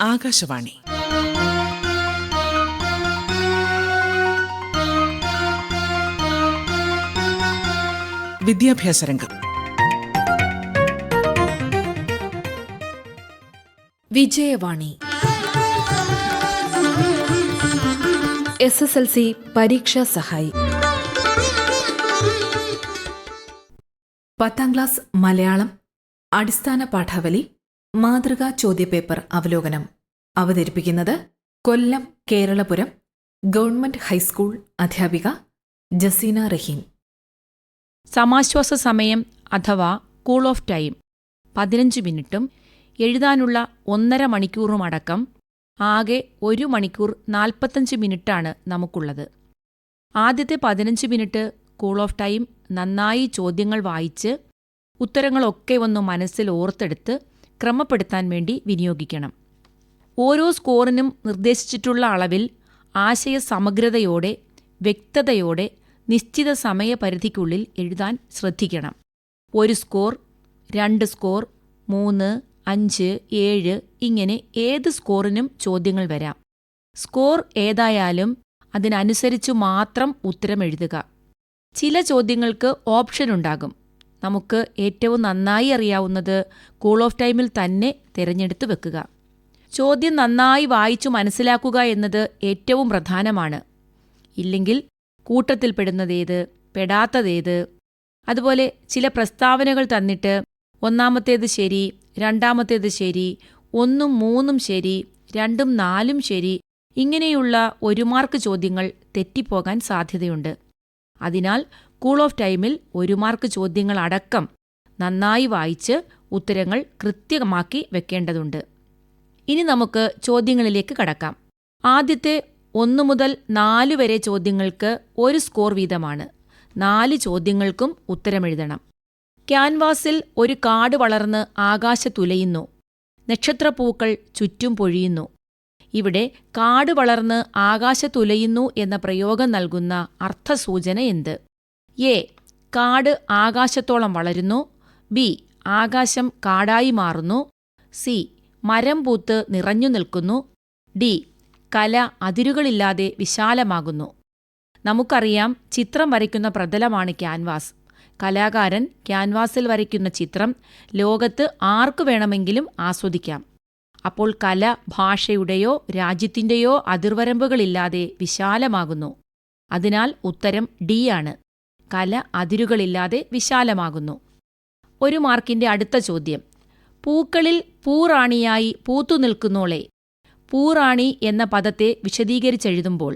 ആകാശവാണി വിദ്യാഭ്യാസ രംഗം. വിജയവാണി SSLC പരീക്ഷാ സഹായി. 10ാം ക്ലാസ് മലയാളം അടിസ്ഥാന പാഠാവലി മാതൃകാ ചോദ്യപേപ്പർ അവലോകനം. അവതരിപ്പിക്കുന്നത് കൊല്ലം കേരളപുരം ഗവൺമെന്റ് ഹൈസ്കൂൾ അധ്യാപിക ജസീന റഹീം. സമാശ്വാസ സമയം അഥവാ കൂൾ ഓഫ് ടൈം 15 മിനിറ്റും എഴുതാനുള്ള 1.5 മണിക്കൂറുമടക്കം ആകെ 1 മണിക്കൂർ 45 മിനിറ്റാണ് നമുക്കുള്ളത്. ആദ്യത്തെ 15 മിനിറ്റ് കൂൾ ഓഫ് ടൈം നന്നായി ചോദ്യങ്ങൾ വായിച്ച് ഉത്തരങ്ങളൊക്കെ ഒന്ന് മനസ്സിൽ ഓർത്തെടുത്ത് ക്രമപ്പെടുത്താൻ വേണ്ടി വിനിയോഗിക്കണം. ഓരോ സ്കോറിനും നിർദ്ദേശിച്ചിട്ടുള്ള അളവിൽ ആശയസമഗ്രതയോടെ വ്യക്തതയോടെ നിശ്ചിത സമയപരിധിക്കുള്ളിൽ എഴുതാൻ ശ്രദ്ധിക്കണം. 1 സ്കോർ, 2 സ്കോർ, 3, 5, 7 ഇങ്ങനെ ഏത് സ്കോറിനും ചോദ്യങ്ങൾ വരാം. സ്കോർ ഏതായാലും അതിനനുസരിച്ചു മാത്രം ഉത്തരം എഴുതുക. ചില ചോദ്യങ്ങൾക്ക് ഓപ്ഷൻ ഉണ്ടാകും. നമുക്ക് ഏറ്റവും നന്നായി അറിയാവുന്നത് കൂൾ ഓഫ് ടൈമിൽ തന്നെ തിരഞ്ഞെടുത്ത് വെക്കുക. ചോദ്യം നന്നായി വായിച്ചു മനസ്സിലാക്കുക എന്നത് ഏറ്റവും പ്രധാനമാണ്. ഇല്ലെങ്കിൽ കൂട്ടത്തിൽപ്പെടുന്നതേത്, പെടാത്തതേത്, അതുപോലെ ചില പ്രസ്താവനകൾ തന്നിട്ട് ഒന്നാമത്തേത് ശരി, രണ്ടാമത്തേത് ശരി, 1ഉം 3ഉം ശരി, 2ഉം 4ഉം ശരി, ഇങ്ങനെയുള്ള 1 മാർക്ക് ചോദ്യങ്ങൾ തെറ്റിപ്പോകാൻ സാധ്യതയുണ്ട്. അതിനാൽ കൂൾ ഓഫ് ടൈമിൽ 1 മാർക്ക് ചോദ്യങ്ങൾ അടക്കം നന്നായി വായിച്ച് ഉത്തരങ്ങൾ കൃത്യമാക്കി വെക്കേണ്ടതുണ്ട്. ഇനി നമുക്ക് ചോദ്യങ്ങളിലേക്ക് കടക്കാം. ആദ്യത്തെ 1 മുതൽ 4 വരെ ചോദ്യങ്ങൾക്ക് 1 സ്കോർ വീതമാണ്. 4 ചോദ്യങ്ങൾക്കും ഉത്തരമെഴുതണം. ക്യാൻവാസിൽ ഒരു കാട് വളർന്ന് ആകാശത്തുലയുന്നു. നക്ഷത്രപ്പൂക്കൾ ചുറ്റും പൊഴിയുന്നു. ഇവിടെ കാട് വളർന്ന് ആകാശത്തുലയുന്നു എന്ന പ്രയോഗം നൽകുന്ന അർത്ഥസൂചന എന്ത്? എ. കാട് ആകാശത്തോളം വളരുന്നു. ബി. ആകാശം കാടായി മാറുന്നു. സി. മരം പൂത്ത് നിറഞ്ഞു നിൽക്കുന്നു. ഡി. കല അതിരുകളില്ലാതെ വിശാലമാകുന്നു. നമുക്കറിയാം, ചിത്രം വരയ്ക്കുന്ന പ്രതലമാണ് ക്യാൻവാസ്. കലാകാരൻ ക്യാൻവാസിൽ വരയ്ക്കുന്ന ചിത്രം ലോകത്ത് ആർക്കു വേണമെങ്കിലും ആസ്വദിക്കാം. അപ്പോൾ കല ഭാഷയുടെയോ രാജ്യത്തിൻ്റെയോ അതിർവരമ്പുകളില്ലാതെ വിശാലമാകുന്നു. അതിനാൽ ഉത്തരം ഡി ആണ്. കല അതിരുകളില്ലാതെ വിശാലമാകുന്നു. 1 മാർക്കിന്റെ അടുത്ത ചോദ്യം. പൂക്കളിൽ പൂറാണിയായി പൂത്തുനിൽക്കുന്നോളെ. പൂറാണി എന്ന പദത്തെ വിശദീകരിച്ചെഴുതുമ്പോൾ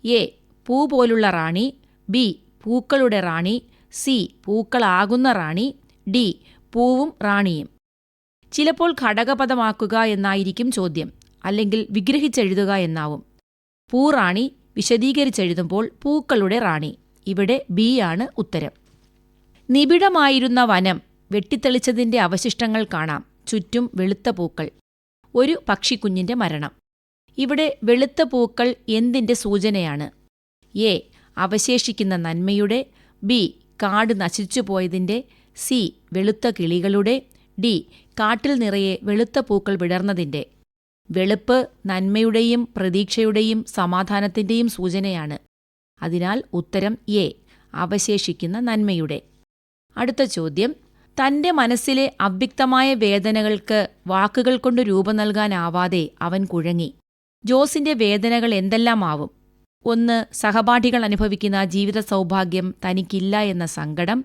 എ. പൂ പോലുള്ള റാണി, ബി. പൂക്കളുടെ റാണി, സി. പൂക്കളാകുന്ന റാണി, ഡി. പൂവും റാണിയും. ചിലപ്പോൾ ഘടകപദമാക്കുക എന്നായിരിക്കും ചോദ്യം, അല്ലെങ്കിൽ വിഗ്രഹിച്ചെഴുതുക എന്നാവും. പൂറാണി വിശദീകരിച്ചെഴുതുമ്പോൾ പൂക്കളുടെ റാണി. ഇവിടെ ബി ആണ് ഉത്തരം. നിബിഡമായിരുന്ന വനം വെട്ടിത്തെളിച്ചതിന്റെ അവശിഷ്ടങ്ങൾ കാണാം. ചുറ്റും വെളുത്ത പൂക്കൾ. ഒരു പക്ഷിക്കുഞ്ഞിന്റെ മരണം. ഇവിടെ വെളുത്ത പൂക്കൾ എന്തിന്റെ സൂചനയാണ്? എ. അവശേഷിക്കുന്ന നന്മയുടെ, ബി. കാട് നശിച്ചുപോയതിന്റെ, സി. വെളുത്ത കിളികളുടെ, ഡി. കാട്ടിൽ നിറയെ വെളുത്ത പൂക്കൾ വിടർന്നതിന്റെ. വെളുപ്പ് നന്മയുടെയും പ്രതീക്ഷയുടെയും സമാധാനത്തിന്റെയും സൂചനയാണ്. അതിനാൽ ഉത്തരം എ. അവശേഷിക്കുന്ന നന്മയുടെ. അടുത്ത ചോദ്യം. തന്റെ മനസ്സിലെ അവ്യക്തമായ വേദനകൾക്ക് വാക്കുകൾ കൊണ്ട് രൂപം നൽകാനാവാതെ അവൻ കുഴങ്ങി. ജോസിന്റെ വേദനകൾ എന്തെല്ലാമാവും? 1. സഹപാഠികൾ അനുഭവിക്കുന്ന ജീവിത സൗഭാഗ്യം തനിക്കില്ല എന്ന സങ്കടം.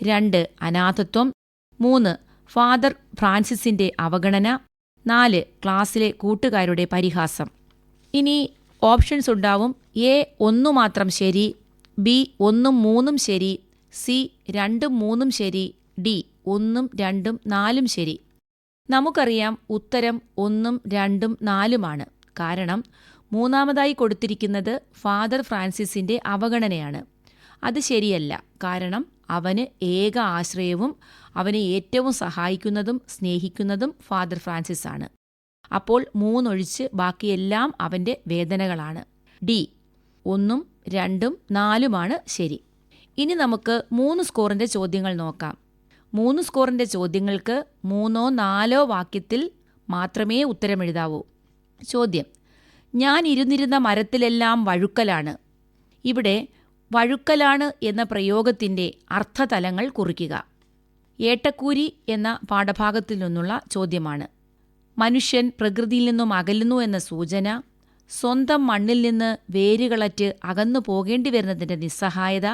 2. അനാഥത്വം. 3. ഫാദർ ഫ്രാൻസിസിന്റെ അവഗണന. 4. ക്ലാസ്സിലെ കൂട്ടുകാരുടെ പരിഹാസം. ഇനി ഓപ്ഷൻസ് ഉണ്ടാവും. എ. 1 മാത്രം ശരി, ബി. 1ഉം 3ഉം ശരി, സി. 2ഉം 3ഉം ശരി, ഡി. 1ഉം 2ഉം 4ഉം ശരി. നമുക്കറിയാം ഉത്തരം 1ഉം 2ഉം 4ഉമാണ്. കാരണം മൂന്നാമതായി കൊടുത്തിരിക്കുന്നത് ഫാദർ ഫ്രാൻസിസിന്റെ അവഗണനയാണ്. അത് ശരിയല്ല. കാരണം അവന് ഏക ആശ്രയവും അവനെ ഏറ്റവും സഹായിക്കുന്നതും സ്നേഹിക്കുന്നതും ഫാദർ ഫ്രാൻസിസ് ആണ്. അപ്പോൾ 3 ഒഴിച്ച് ബാക്കിയെല്ലാം അവന്റെ വേദനകളാണ്. ഡി. 1ഉം 2ഉം 4ഉമാണ് ശരി. ഇനി നമുക്ക് 3 സ്കോറിന്റെ ചോദ്യങ്ങൾ നോക്കാം. 3 സ്കോറിന്റെ ചോദ്യങ്ങൾക്ക് 3ഓ 4ഓ വാക്യത്തിൽ മാത്രമേ ഉത്തരമെഴുതാവൂ. ചോദ്യം: ഞാൻ ഇരുന്നിരുന്ന മരത്തിലെല്ലാം വഴുക്കലാണ്. ഇവിടെ വഴുക്കലാണ് എന്ന പ്രയോഗത്തിൻ്റെ അർത്ഥതലങ്ങൾ കുറിക്കുക. ഏട്ടക്കൂരി എന്ന പാഠഭാഗത്തിൽ നിന്നുള്ള ചോദ്യമാണ്. മനുഷ്യൻ പ്രകൃതിയിൽ നിന്നും അകലുന്നു എന്ന സൂചന, സ്വന്തം മണ്ണിൽ നിന്ന് വേരുകളറ്റ് അകന്നു പോകേണ്ടി വരുന്നതിൻ്റെ നിസ്സഹായത,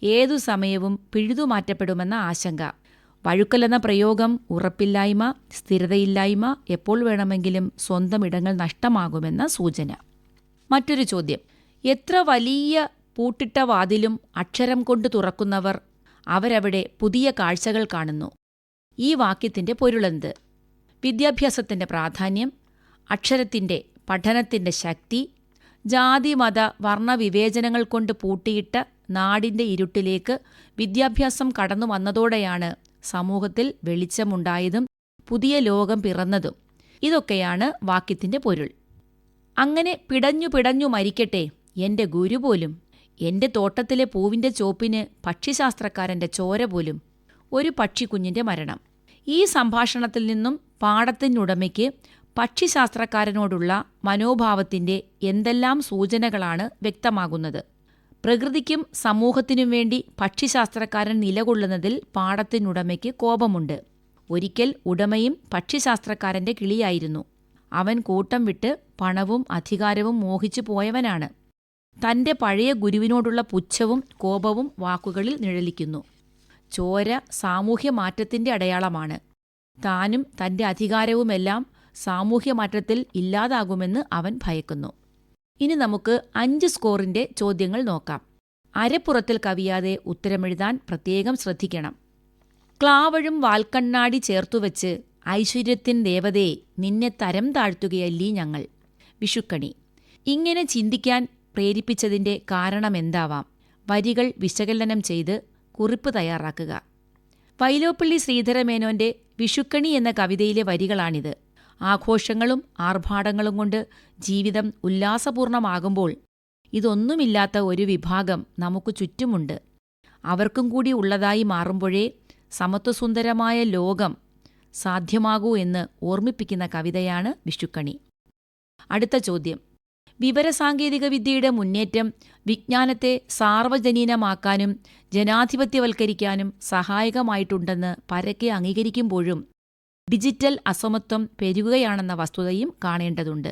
ഏതു സമയവും പിഴുതുമാറ്റപ്പെടുമെന്ന ആശങ്ക. വഴുക്കലെന്ന പ്രയോഗം ഉറപ്പില്ലായ്മ, സ്ഥിരതയില്ലായ്മ, എപ്പോൾ വേണമെങ്കിലും സ്വന്തം ഇടങ്ങൾ നഷ്ടമാകുമെന്ന സൂചന. മറ്റൊരു ചോദ്യം: എത്ര വലിയ പൂട്ടിട്ട വാതിലും അക്ഷരം കൊണ്ട് തുറക്കുന്നവർ, അവരവിടെ പുതിയ കാഴ്ചകൾ കാണുന്നു. ഈ വാക്യത്തിൻ്റെ പൊരുളെന്ത്? വിദ്യാഭ്യാസത്തിൻ്റെ പ്രാധാന്യം, അക്ഷരത്തിൻ്റെ പഠനത്തിൻ്റെ ശക്തി, ജാതി മത വർണ്ണ വിവേചനങ്ങൾ കൊണ്ട് പൂട്ടിയിട്ട നാടിൻ്റെ ഇരുട്ടിലേക്ക് വിദ്യാഭ്യാസം കടന്നു വന്നതോടെയാണ് സമൂഹത്തിൽ വെളിച്ചമുണ്ടായതും പുതിയ ലോകം പിറന്നതും. ഇതൊക്കെയാണ് വാക്യത്തിൻ്റെ പൊരുൾ. അങ്ങനെ പിടഞ്ഞു പിടഞ്ഞു മരിക്കട്ടെ എൻ്റെ ഗുരു പോലും, എൻ്റെ തോട്ടത്തിലെ പൂവിൻ്റെ ചോപ്പിന് പക്ഷിശാസ്ത്രക്കാരൻ്റെ ചോര പോലും. ഒരു പക്ഷിക്കുഞ്ഞിൻ്റെ മരണം. ഈ സംഭാഷണത്തിൽ നിന്നും പാഠത്തിനുടമയ്ക്ക് പക്ഷിശാസ്ത്രക്കാരനോടുള്ള മനോഭാവത്തിൻ്റെ എന്തെല്ലാം സൂചനകളാണ് വ്യക്തമാകുന്നത്? പ്രകൃതിക്കും സമൂഹത്തിനും വേണ്ടി പക്ഷിശാസ്ത്രക്കാരൻ നിലകൊള്ളുന്നതിൽ പാഠത്തിനുടമയ്ക്ക് കോപമുണ്ട്. ഒരിക്കൽ ഉടമയും പക്ഷിശാസ്ത്രക്കാരൻ്റെ കിളിയായിരുന്നു. അവൻ കൂട്ടം വിട്ട് പണവും അധികാരവും മോഹിച്ചു പോയവനാണ്. തൻ്റെ പഴയ ഗുരുവിനോടുള്ള പുച്ഛവും കോപവും വാക്കുകളിൽ നിഴലിക്കുന്നു. ചോര സാമൂഹ്യ മാറ്റത്തിൻ്റെ അടയാളമാണ്. താനും തൻ്റെ അധികാരവുമെല്ലാം സാമൂഹ്യ മാറ്റത്തിൽ ഇല്ലാതാകുമെന്ന് അവൻ ഭയക്കുന്നു. ഇനി നമുക്ക് 5 സ്കോറിൻ്റെ ചോദ്യങ്ങൾ നോക്കാം. അരപ്പുറത്തിൽ കവിയാതെ ഉത്തരമെഴുതാൻ പ്രത്യേകം ശ്രദ്ധിക്കണം. ക്ലാവഴും വാൽക്കണ്ണാടി ചേർത്തുവച്ച് ഐശ്വര്യത്തിൻ ദേവതയെ നിന്നെ തരം താഴ്ത്തുകയല്ലീ ഞങ്ങൾ. വിഷുക്കണി. ഇങ്ങനെ ചിന്തിക്കാൻ പ്രേരിപ്പിച്ചതിൻ്റെ കാരണമെന്താവാം? വരികൾ വിശകലനം ചെയ്ത് കുറിപ്പ് തയ്യാറാക്കുക. വൈലോപ്പിള്ളി ശ്രീധരമേനോൻ്റെ വിഷുക്കണി എന്ന കവിതയിലെ വരികളാണിത്. ആഘോഷങ്ങളും ആർഭാടങ്ങളും കൊണ്ട് ജീവിതം ഉല്ലാസപൂർണമാകുമ്പോൾ ഇതൊന്നുമില്ലാത്ത ഒരു വിഭാഗം നമുക്ക് ചുറ്റുമുണ്ട്. അവർക്കും കൂടി ഉള്ളതായി മാറുമ്പോഴേ സമത്വസുന്ദരമായ ലോകം സാധ്യമാകൂ എന്ന് ഓർമ്മിപ്പിക്കുന്ന കവിതയാണ് വിഷുക്കണി. അടുത്ത ചോദ്യം: വിവരസാങ്കേതികവിദ്യയുടെ മുന്നേറ്റം വിജ്ഞാനത്തെ സാർവജനീനമാക്കാനും ജനാധിപത്യവൽക്കരിക്കാനും സഹായകമായിട്ടുണ്ടെന്ന് പരക്കെ അംഗീകരിക്കുമ്പോഴും ഡിജിറ്റൽ അസമത്വം പെരുകുകയാണെന്ന വസ്തുതയും കാണേണ്ടതുണ്ട്.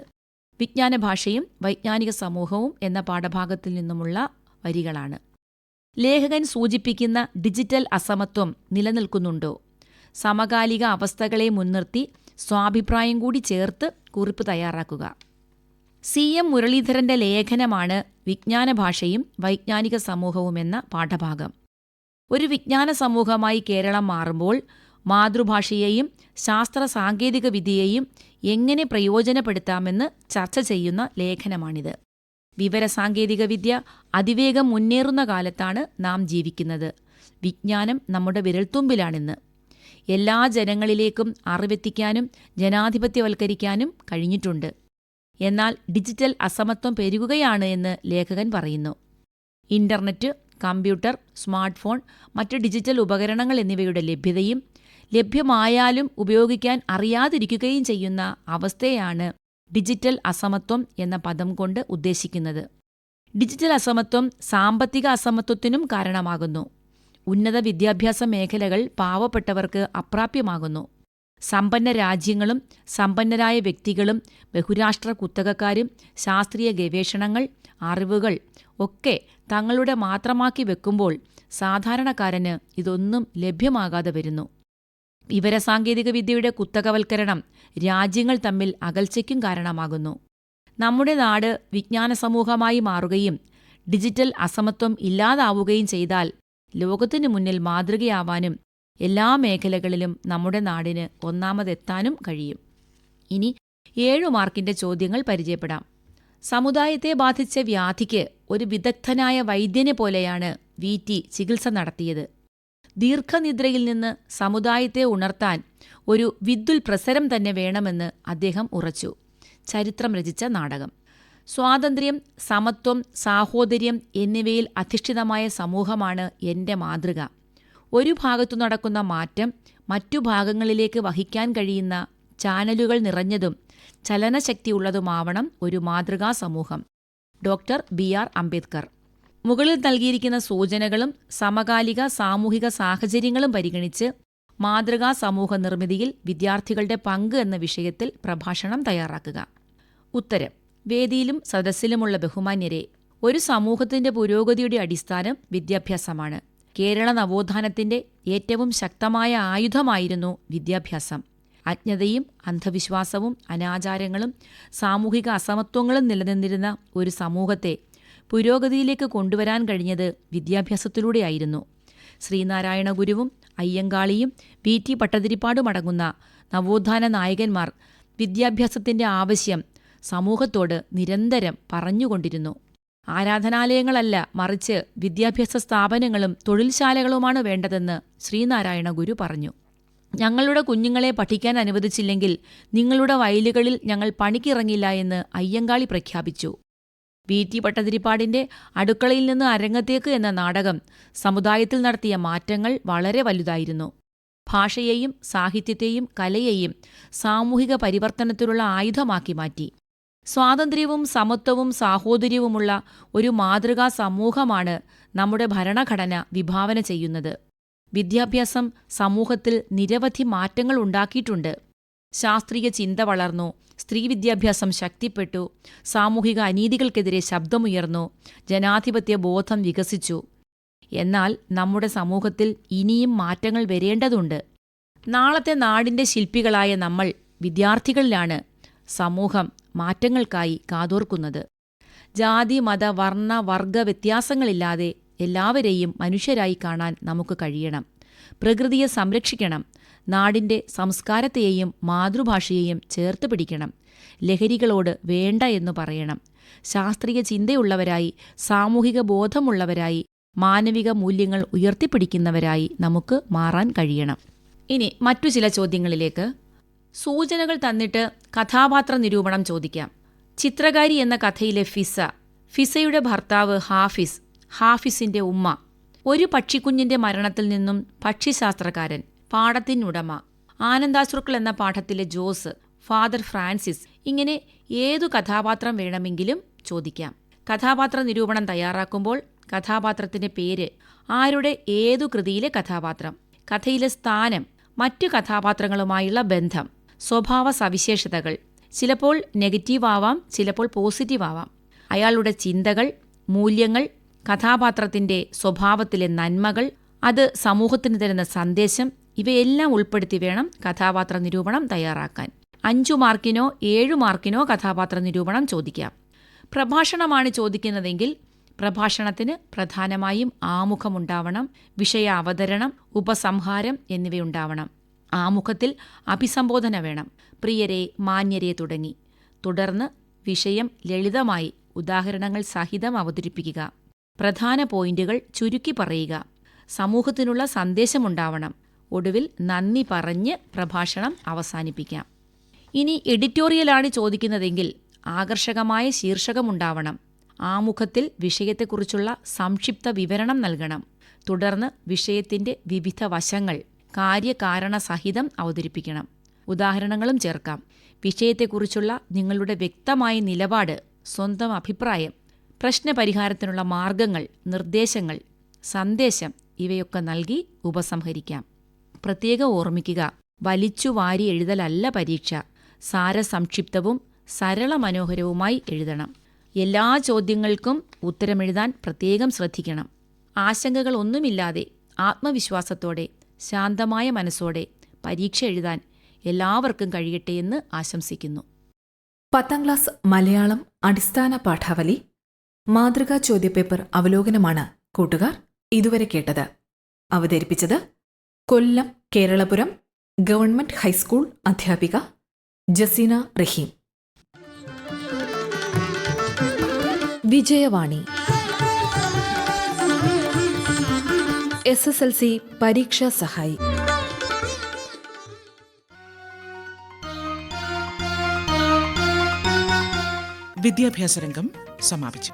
വിജ്ഞാനഭാഷയും വൈജ്ഞാനിക സമൂഹവും എന്ന പാഠഭാഗത്തിൽ നിന്നുമുള്ള വരികളാണ്. ലേഖകൻ സൂചിപ്പിക്കുന്ന ഡിജിറ്റൽ അസമത്വം നിലനിൽക്കുന്നുണ്ടോ? സമകാലിക അവസ്ഥകളെ മുൻനിർത്തി സ്വാഭിപ്രായം കൂടി ചേർത്ത് കുറിപ്പ് തയ്യാറാക്കുക. CM മുരളീധരന്റെ ലേഖനമാണ് വിജ്ഞാനഭാഷയും വൈജ്ഞാനിക സമൂഹവും എന്ന പാഠഭാഗം. ഒരു വിജ്ഞാന സമൂഹമായി കേരളം മാറുമ്പോൾ മാതൃഭാഷയെയും ശാസ്ത്ര സാങ്കേതിക വിദ്യയെയും എങ്ങനെ പ്രയോജനപ്പെടുത്താമെന്ന് ചർച്ച ചെയ്യുന്ന ലേഖനമാണിത്. വിവരസാങ്കേതികവിദ്യ അതിവേഗം മുന്നേറുന്ന കാലത്താണ് നാം ജീവിക്കുന്നത്. വിജ്ഞാനം നമ്മുടെ വിരൽത്തുമ്പിലാണിന്ന്. എല്ലാ ജനങ്ങളിലേക്കും അറിവെത്തിക്കാനും ജനാധിപത്യവൽക്കരിക്കാനും കഴിഞ്ഞിട്ടുണ്ട്. എന്നാൽ ഡിജിറ്റൽ അസമത്വം പെരുകുകയാണ് എന്ന് ലേഖകൻ പറയുന്നു. ഇന്റർനെറ്റ്, കമ്പ്യൂട്ടർ, സ്മാർട്ട് ഫോൺ, മറ്റ് ഡിജിറ്റൽ ഉപകരണങ്ങൾ എന്നിവയുടെ ലഭ്യതയും ലഭ്യമായാലും ഉപയോഗിക്കാൻ അറിയാതിരിക്കുകയും ചെയ്യുന്ന അവസ്ഥയാണ് ഡിജിറ്റൽ അസമത്വം എന്ന പദം കൊണ്ട് ഉദ്ദേശിക്കുന്നത്. ഡിജിറ്റൽ അസമത്വം സാമ്പത്തിക അസമത്വത്തിനും കാരണമാകുന്നു. ഉന്നത വിദ്യാഭ്യാസ മേഖലകൾ പാവപ്പെട്ടവർക്ക് അപ്രാപ്യമാകുന്നു. സമ്പന്ന രാജ്യങ്ങളും സമ്പന്നരായ വ്യക്തികളും ബഹുരാഷ്ട്ര കുത്തകക്കാരും ശാസ്ത്രീയ ഗവേഷണങ്ങൾ, അറിവുകൾ ഒക്കെ തങ്ങളുടെ മാത്രമാക്കി വെക്കുമ്പോൾ സാധാരണക്കാരന് ഇതൊന്നും ലഭ്യമാകാതെ വരുന്നു. വിവരസാങ്കേതികവിദ്യയുടെ കുത്തകവൽക്കരണം രാജ്യങ്ങൾ തമ്മിൽ അകൽച്ചയ്ക്കും കാരണമാകുന്നു. നമ്മുടെ നാട് വിജ്ഞാന സമൂഹമായി മാറുകയും ഡിജിറ്റൽ അസമത്വം ഇല്ലാതാവുകയും ചെയ്താൽ ലോകത്തിനു മുന്നിൽ മാതൃകയാവാനും എല്ലാ മേഖലകളിലും നമ്മുടെ നാടിന് ഒന്നാമതെത്താനും കഴിയും. ഇനി 7 മാർക്കിന്റെ ചോദ്യങ്ങൾ പരിചയപ്പെടാം. സമുദായത്തെ ബാധിച്ച വ്യാധിക്ക് ഒരു വിദഗ്ധനായ വൈദ്യനെ പോലെയാണ് VT ചികിത്സ നടത്തിയത്. ദീർഘനിദ്രയിൽ നിന്ന് സമുദായത്തെ ഉണർത്താൻ ഒരു വിദ്യുൽ പ്രസരം തന്നെ വേണമെന്ന് അദ്ദേഹം ഉറച്ചു. ചരിത്രം രചിച്ച നാടകം. സ്വാതന്ത്ര്യം, സമത്വം, സാഹോദര്യം എന്നിവയിൽ അധിഷ്ഠിതമായ സമൂഹമാണ് എൻ്റെ മാതൃക. ഒരു ഭാഗത്തു നടക്കുന്ന മാറ്റം മറ്റു ഭാഗങ്ങളിലേക്ക് വഹിക്കാൻ കഴിയുന്ന ചാനലുകൾ നിറഞ്ഞതും ചലനശക്തിയുള്ളതുമാവണം ഒരു മാതൃകാ സമൂഹം. Doctor BR Ambedkar. മുകളിൽ നൽകിയിരിക്കുന്ന സൂചനകളും സമകാലിക സാമൂഹിക സാഹചര്യങ്ങളും പരിഗണിച്ച് മാതൃകാ സമൂഹ നിർമ്മിതിയിൽ വിദ്യാർത്ഥികളുടെ പങ്ക് എന്ന വിഷയത്തിൽ പ്രഭാഷണം തയ്യാറാക്കുക. ഉത്തരം. വേദിയിലും സദസ്സിലുമുള്ള ബഹുമാന്യരെ, ഒരു സമൂഹത്തിന്റെ പുരോഗതിയുടെ അടിസ്ഥാനം വിദ്യാഭ്യാസമാണ്. കേരള നവോത്ഥാനത്തിന്റെ ഏറ്റവും ശക്തമായ ആയുധമായിരുന്നു വിദ്യാഭ്യാസം. അജ്ഞതയും അന്ധവിശ്വാസവും അനാചാരങ്ങളും സാമൂഹിക അസമത്വങ്ങളും നിലനിന്നിരുന്ന ഒരു സമൂഹത്തെ പുരോഗതിയിലേക്ക് കൊണ്ടുവരാൻ കഴിഞ്ഞത് വിദ്യാഭ്യാസത്തിലൂടെയായിരുന്നു. ശ്രീനാരായണ ഗുരുവും അയ്യങ്കാളിയും VT ഭട്ടതിരിപ്പാടുമടങ്ങുന്ന നവോത്ഥാന നായകന്മാർ വിദ്യാഭ്യാസത്തിന്റെ ആവശ്യം സമൂഹത്തോട് നിരന്തരം പറഞ്ഞുകൊണ്ടിരുന്നു. ആരാധനാലയങ്ങളല്ല, മറിച്ച് വിദ്യാഭ്യാസ സ്ഥാപനങ്ങളും തൊഴിൽശാലകളുമാണ് വേണ്ടതെന്ന് ശ്രീനാരായണ ഗുരു പറഞ്ഞു. ഞങ്ങളുടെ കുഞ്ഞുങ്ങളെ പഠിക്കാൻ അനുവദിച്ചില്ലെങ്കിൽ നിങ്ങളുടെ വയലുകളിൽ ഞങ്ങൾ പണിക്കിറങ്ങില്ല എന്ന് അയ്യങ്കാളി പ്രഖ്യാപിച്ചു. VT ഭട്ടതിരിപ്പാടിന്റെ അടുക്കളയിൽ നിന്ന് അരങ്ങത്തേക്ക് എന്ന നാടകം സമുദായത്തിൽ നടത്തിയ മാറ്റങ്ങൾ വളരെ വലുതായിരുന്നു. ഭാഷയെയും സാഹിത്യത്തെയും കലയെയും സാമൂഹിക പരിവർത്തനത്തിലുള്ള ആയുധമാക്കി മാറ്റി. സ്വാതന്ത്ര്യവും സമത്വവും സാഹോദര്യവുമുള്ള ഒരു മാതൃകാ സമൂഹമാണ് നമ്മുടെ ഭരണഘടന വിഭാവന ചെയ്യുന്നത്. വിദ്യാഭ്യാസം സമൂഹത്തിൽ നിരവധി മാറ്റങ്ങൾ ഉണ്ടാക്കിയിട്ടുണ്ട്. ശാസ്ത്രീയ ചിന്ത വളർന്നു, സ്ത്രീ വിദ്യാഭ്യാസം ശക്തിപ്പെട്ടു, സാമൂഹിക അനീതികൾക്കെതിരെ ശബ്ദമുയർന്നു, ജനാധിപത്യ ബോധം വികസിച്ചു. എന്നാൽ നമ്മുടെ സമൂഹത്തിൽ ഇനിയും മാറ്റങ്ങൾ വരേണ്ടതുണ്ട്. നാളത്തെ നാടിന്റെ ശില്പികളായ നമ്മൾ വിദ്യാർത്ഥികളിലാണ് സമൂഹം മാറ്റങ്ങൾക്കായി കാതോർക്കുന്നത്. ജാതി മത വർണ്ണ വർഗ വ്യത്യാസങ്ങളില്ലാതെ എല്ലാവരെയും മനുഷ്യരായി കാണാൻ നമുക്ക് കഴിയണം. പ്രകൃതിയെ സംരക്ഷിക്കണം. നാടിന്റെ സംസ്കാരത്തെയും മാതൃഭാഷയെയും ചേർത്ത് പിടിക്കണം. ലഹരികളോട് വേണ്ട എന്നു പറയണം. ശാസ്ത്രീയ ചിന്തയുള്ളവരായി, സാമൂഹിക ബോധമുള്ളവരായി, മാനവിക മൂല്യങ്ങൾ ഉയർത്തിപ്പിടിക്കുന്നവരായി നമുക്ക് മാറാൻ കഴിയണം. ഇനി മറ്റു ചില ചോദ്യങ്ങളിലേക്ക്. സൂചനകൾ തന്നിട്ട് കഥാപാത്ര നിരൂപണം ചോദിക്കാം. ചിത്രകാരി എന്ന കഥയിലെ ഫിസയുടെ ഭർത്താവ് ഹാഫിസ്, ഹാഫിസിന്റെ ഉമ്മ, ഒരു പക്ഷിക്കുഞ്ഞിന്റെ മരണത്തിൽ നിന്നും പക്ഷിശാസ്ത്രകാരൻ, പാടത്തിനുടമ, ആനന്ദാശ്രുക്കൾ എന്ന പാഠത്തിലെ ജോസ്, ഫാദർ ഫ്രാൻസിസ്, ഇങ്ങനെ ഏതു കഥാപാത്രം വേണമെങ്കിലും ചോദിക്കാം. കഥാപാത്ര നിരൂപണം തയ്യാറാക്കുമ്പോൾ കഥാപാത്രത്തിന്റെ പേര്, ആരുടെ ഏതു കൃതിയിലെ കഥാപാത്രം, കഥയിലെ സ്ഥാനം, മറ്റു കഥാപാത്രങ്ങളുമായുള്ള ബന്ധം, സ്വഭാവ സവിശേഷതകൾ, ചിലപ്പോൾ നെഗറ്റീവ് ആവാം, ചിലപ്പോൾ പോസിറ്റീവ് ആവാം, അയാളുടെ ചിന്തകൾ, മൂല്യങ്ങൾ, കഥാപാത്രത്തിന്റെ സ്വഭാവത്തിലെ നന്മകൾ, അത് സമൂഹത്തിന് തരുന്ന സന്ദേശം, ഇവയെല്ലാം ഉൾപ്പെടുത്തി വേണം കഥാപാത്ര നിരൂപണം തയ്യാറാക്കാൻ. 5 മാർക്കിനോ 7 മാർക്കിനോ കഥാപാത്ര നിരൂപണം ചോദിക്കാം. പ്രഭാഷണമാണ് ചോദിക്കുന്നതെങ്കിൽ പ്രഭാഷണത്തിന് പ്രധാനമായും ആമുഖമുണ്ടാവണം, വിഷയ അവതരണം, ഉപസംഹാരം എന്നിവയുണ്ടാവണം. ആമുഖത്തിൽ അഭിസംബോധന വേണം, പ്രിയരെ, മാന്യരെ തുടങ്ങി. തുടർന്ന് വിഷയം ലളിതമായി ഉദാഹരണങ്ങൾ സഹിതം അവതരിപ്പിക്കുക. പ്രധാന പോയിന്റുകൾ ചുരുക്കി പറയുക. സമൂഹത്തിനുള്ള സന്ദേശമുണ്ടാവണം. ഒടുവിൽ നന്ദി പറഞ്ഞ് പ്രഭാഷണം അവസാനിപ്പിക്കാം. ഇനി എഡിറ്റോറിയലാണ് ചോദിക്കുന്നതെങ്കിൽ ആകർഷകമായ ശീർഷകമുണ്ടാവണം. ആമുഖത്തിൽ വിഷയത്തെക്കുറിച്ചുള്ള സംക്ഷിപ്ത വിവരണം നൽകണം. തുടർന്ന് വിഷയത്തിന്റെ വിവിധ വശങ്ങൾ കാര്യകാരണ സഹിതം അവതരിപ്പിക്കണം. ഉദാഹരണങ്ങളും ചേർക്കാം. വിഷയത്തെക്കുറിച്ചുള്ള നിങ്ങളുടെ വ്യക്തമായ നിലപാട്, സ്വന്തം അഭിപ്രായം, പ്രശ്നപരിഹാരത്തിനുള്ള മാർഗങ്ങൾ, നിർദ്ദേശങ്ങൾ, സന്ദേശം ഇവയൊക്കെ നൽകി ഉപസംഹരിക്കാം. പ്രത്യേകം ഓർമ്മിക്കുക, വലിച്ചു വാരി എഴുതലല്ല പരീക്ഷ. സാരസംക്ഷിപ്തവും സരള മനോഹരവുമായി എഴുതണം. എല്ലാ ചോദ്യങ്ങൾക്കും ഉത്തരമെഴുതാൻ പ്രത്യേകം ശ്രദ്ധിക്കണം. ആശങ്കകളൊന്നുമില്ലാതെ ആത്മവിശ്വാസത്തോടെ ശാന്തമായ മനസ്സോടെ പരീക്ഷ എഴുതാൻ എല്ലാവർക്കും കഴിയട്ടെ എന്ന് ആശംസിക്കുന്നു. 10ാം ക്ലാസ് മലയാളം അടിസ്ഥാന പാഠാവലി മാതൃകാ ചോദ്യപേപ്പർ അവലോകനമാണ് കൂട്ടുകാർ ഇതുവരെ കേട്ടത്. അവതരിപ്പിച്ചത് കൊല്ലം കേരളപുരം ഗവൺമെന്റ് ഹൈസ്കൂൾ അധ്യാപിക ജസീന റഹീം. വിജയവാണി SSLC പരീക്ഷാ സഹായി. വിദ്യാഭ്യാസ രംഗം സമാപിച്ചു.